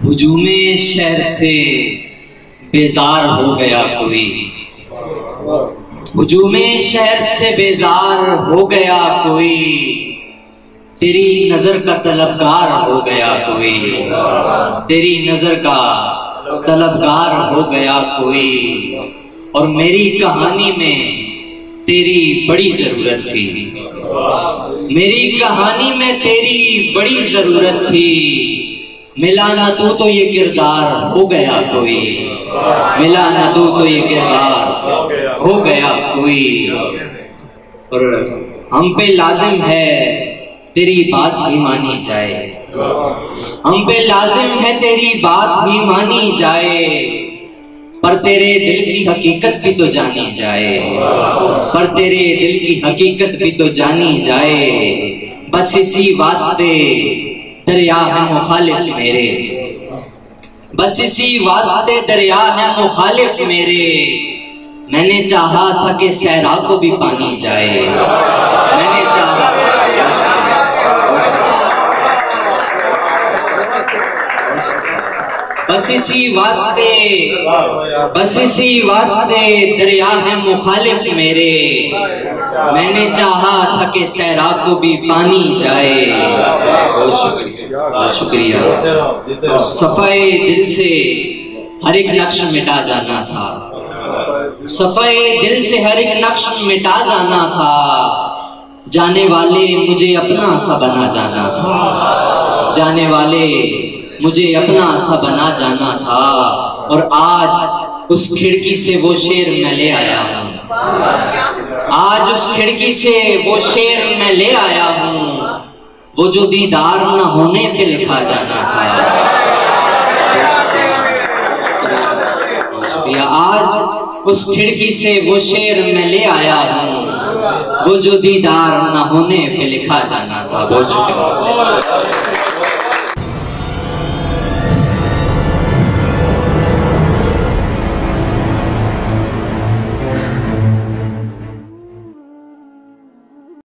हुजूमे शहर से बेजार हो गया कोई, हुजूमे शहर से बेजार हो गया कोई, तेरी नजर का तलबगार हो गया कोई, तेरी नजर का तलबगार हो गया कोई। और मेरी कहानी में तेरी बड़ी जरूरत थी, मेरी कहानी में तेरी बड़ी जरूरत थी। मिला न तू तो ये किरदार हो गया कोई, मिला न तू तो ये किरदार हो गया कोई। और हम पे लाजिम है तेरी बात ही मानी जाए, हम पे लाजिम है तेरी बात ही मानी जाए। पर तेरे दिल की हकीकत भी तो जानी जाए, पर तेरे दिल की हकीकत भी तो जानी जाए। बस इसी वास्ते दरिया है मुखालिफ मेरे, बस इसी वास्ते दरिया है मुखालिफ मेरे। मैंने चाहा था कि सहरा को भी पानी जाए, मैंने चाहा बस इसी वास्ते, बस इसी वास्ते दरिया है मुखालिफ मेरे। मैंने चाहा था कि सहरा को भी पानी जाए। बहुत शुक्रिया, बहुत शुक्रिया। सफाए दिल से हर एक नक्श मिटा जाना था, सफाए दिल से हर एक नक्श मिटा जाना था। जाने वाले मुझे अपना सा बना जाना था, जाने वाले मुझे अपना सा बना जाना था। और आज उस खिड़की से वो शेर मैं ले आया हूँ, आज उस खिड़की से वो शेर मैं ले आया हूँ। वो जो दीदार न होने पे लिखा जाना था। आज उस खिड़की से वो शेर मैं ले आया हूँ, वो जो दीदार न होने पे लिखा जाना था। बहुत शुक्रिया।